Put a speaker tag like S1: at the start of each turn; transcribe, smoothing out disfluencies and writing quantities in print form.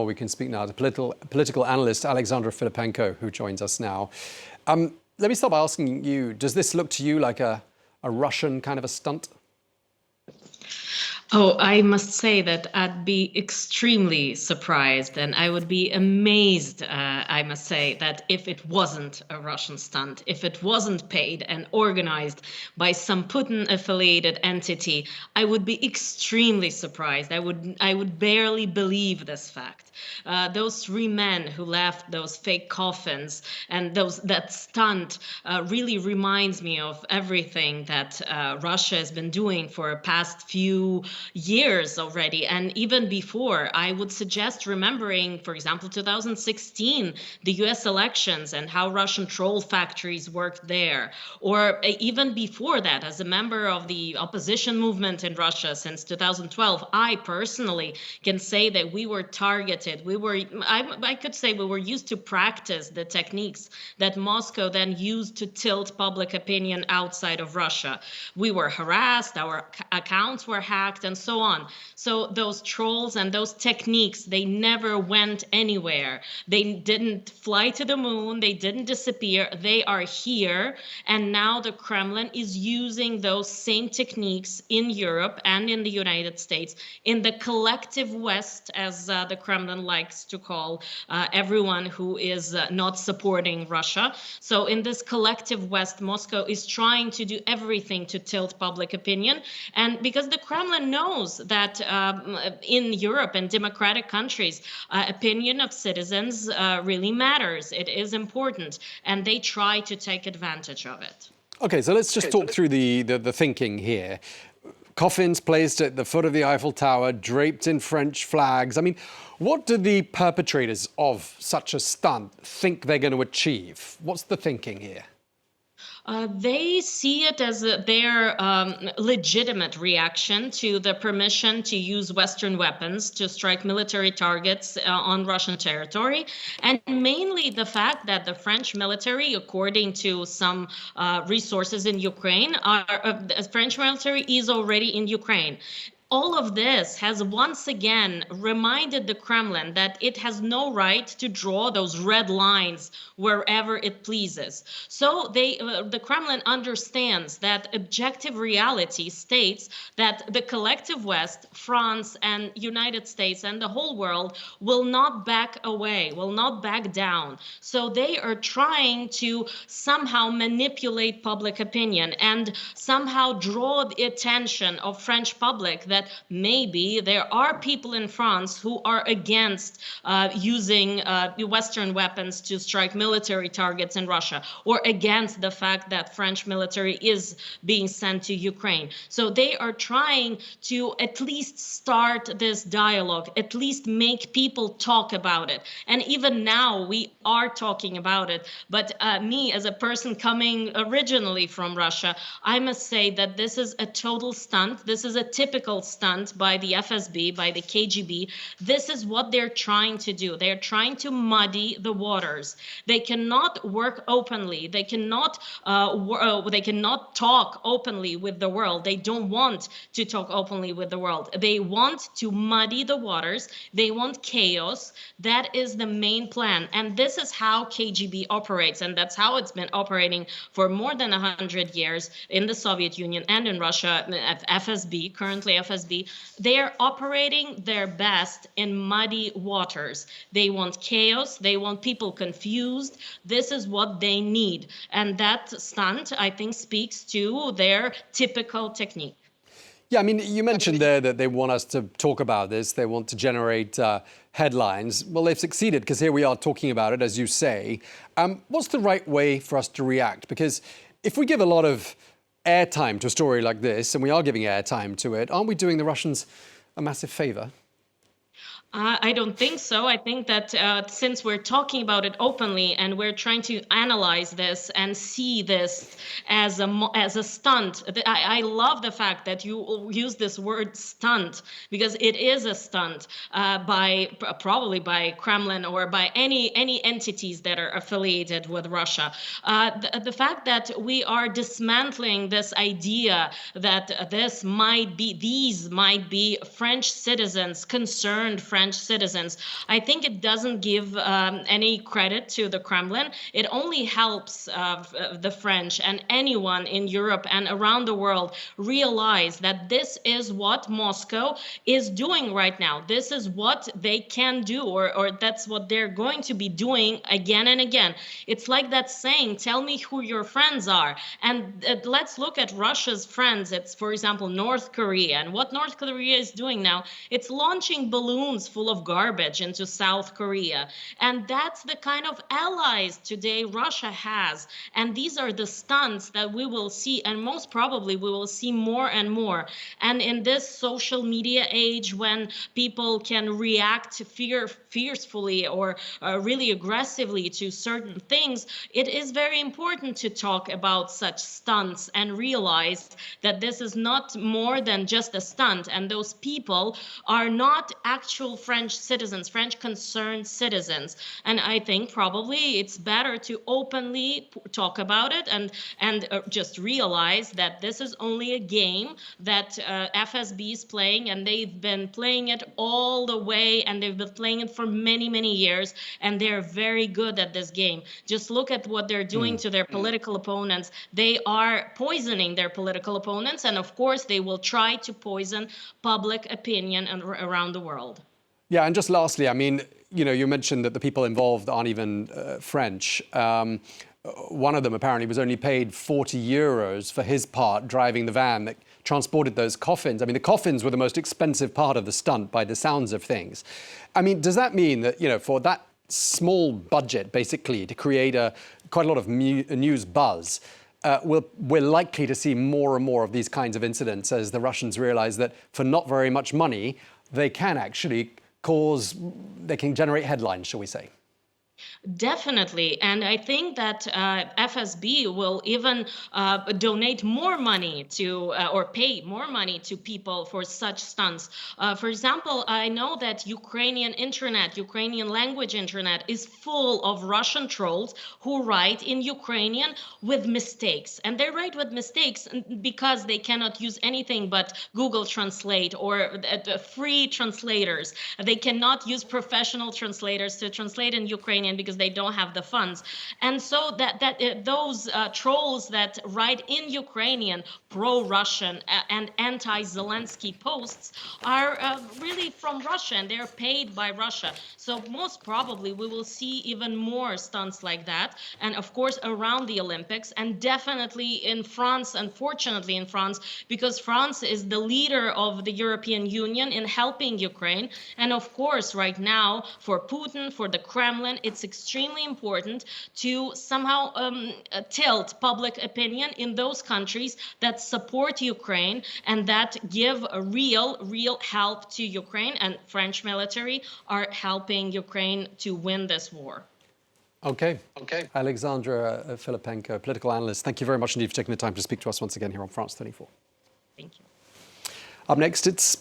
S1: we can speak now to political analyst Alexandra Filippenko, who joins us now. Let me start by asking you, does this look to you like a Russian kind of a stunt?
S2: Oh, I must say that I'd be extremely surprised, and I would be amazed, I must say, that if it wasn't a Russian stunt, if it wasn't paid and organized by some Putin-affiliated entity, I would be extremely surprised. I would barely believe this fact. Those 3 men who left those fake coffins and that stunt really reminds me of everything that Russia has been doing for the past few years already, and even before. I would suggest remembering, for example, 2016, the US elections and how Russian troll factories worked there, or even before that, as a member of the opposition movement in Russia since 2012, I personally can say that we were targeted. I could say we were used to practice the techniques that Moscow then used to tilt public opinion outside of Russia. We were harassed, our accounts were hacked, and so on. So those trolls and those techniques, they never went anywhere. They didn't fly to the moon, they didn't disappear, they are here. And now the Kremlin is using those same techniques in Europe and in the United States, in the collective West, as the Kremlin likes to call everyone who is not supporting Russia. So in this collective West, Moscow is trying to do everything to tilt public opinion. And because the Kremlin knows that in Europe and democratic countries, opinion of citizens really matters. It is important, and they try to take advantage of it.
S1: Okay, so let's just talk through the thinking here. Coffins placed at the foot of the Eiffel Tower, draped in French flags. I mean, what do the perpetrators of such a stunt think they're going to achieve? What's the thinking here?
S2: They see it as their legitimate reaction to the permission to use Western weapons to strike military targets on Russian territory, and mainly the fact that the French military, according to some resources in Ukraine, the French military is already in Ukraine. All of this has once again reminded the Kremlin that it has no right to draw those red lines wherever it pleases. So the Kremlin understands that objective reality states that the collective West, France and United States and the whole world will not back away, will not back down. So they are trying to somehow manipulate public opinion and somehow draw the attention of French public that maybe there are people in France who are against using Western weapons to strike military targets in Russia, or against the fact that French military is being sent to Ukraine. So they are trying to at least start this dialogue, at least make people talk about it. And even now we are talking about it. But me, as a person coming originally from Russia, I must say that this is a total stunt. This is a typical stunt by the FSB, by the KGB. This is what they're trying to do. They're trying to muddy the waters. They cannot work openly. They cannot talk openly with the world. They don't want to talk openly with the world. They want to muddy the waters. They want chaos. That is the main plan. And this is how KGB operates. And that's how it's been operating for more than 100 years in the Soviet Union and in Russia, at FSB, currently FSB. They are operating their best in muddy waters. They want chaos. They want people confused. This is what they need. And that stunt, I think, speaks to their typical technique.
S1: Yeah, I mean, you mentioned there that they want us to talk about this. They want to generate headlines. Well, they've succeeded because here we are talking about it, as you say. What's the right way for us to react? Because if we give a lot of airtime to a story like this, and we are giving airtime to it, aren't we doing the Russians a massive favor?
S2: I don't think so. I think that since we're talking about it openly and we're trying to analyze this and see this as a stunt, I love the fact that you use this word stunt, because it is a stunt probably by Kremlin or by any entities that are affiliated with Russia. The fact that we are dismantling this idea that these might be French citizens, concerned French French citizens. I think it doesn't give any credit to the Kremlin. It only helps the French and anyone in Europe and around the world realize that this is what Moscow is doing right now. This is what they can do, or that's what they're going to be doing again and again. It's like that saying, tell me who your friends are. And let's look at Russia's friends. It's, for example, North Korea. And what North Korea is doing now, it's launching balloons full of garbage into South Korea. And that's the kind of allies today Russia has. And these are the stunts that we will see, and most probably we will see more and more. And in this social media age, when people can react fiercely or really aggressively to certain things, it is very important to talk about such stunts and realize that this is not more than just a stunt, and those people are not actual French citizens, French concerned citizens. And I think probably it's better to openly talk about it and just realize that this is only a game that FSB is playing, and they've been playing it all the way, and they've been playing it for many, many years, and they're very good at this game. Just look at what they're doing to their political opponents. They are poisoning their political opponents, and of course they will try to poison public opinion around the world.
S1: Yeah, and just lastly, I mean, you mentioned that the people involved aren't even French. One of them apparently was only paid 40 euros for his part driving the van that transported those coffins. I mean, the coffins were the most expensive part of the stunt by the sounds of things. I mean, does that mean that, for that small budget, basically, to create quite a lot of news buzz, we're likely to see more and more of these kinds of incidents as the Russians realize that for not very much money, they can actually they can generate headlines, shall we say?
S2: Definitely. And I think that FSB will even donate more money to or pay more money to people for such stunts. For example, I know that Ukrainian language internet is full of Russian trolls who write in Ukrainian with mistakes. And they write with mistakes because they cannot use anything but Google Translate or free translators. They cannot use professional translators to translate in Ukrainian because they don't have the funds. And so those trolls that write in Ukrainian pro-Russian and anti-Zelensky posts are really from Russia, and they're paid by Russia. So most probably we will see even more stunts like that. And of course around the Olympics, and definitely in France, unfortunately in France, because France is the leader of the European Union in helping Ukraine. And of course right now for Putin, for the Kremlin, it's extremely important to somehow tilt public opinion in those countries that support Ukraine and that give a real help to Ukraine, and French military are helping Ukraine to win this war.
S1: Okay. Alexandra Filippenko, political analyst, thank you very much indeed for taking the time to speak to us once again here on France 24.
S2: Thank you.
S1: Up next, it's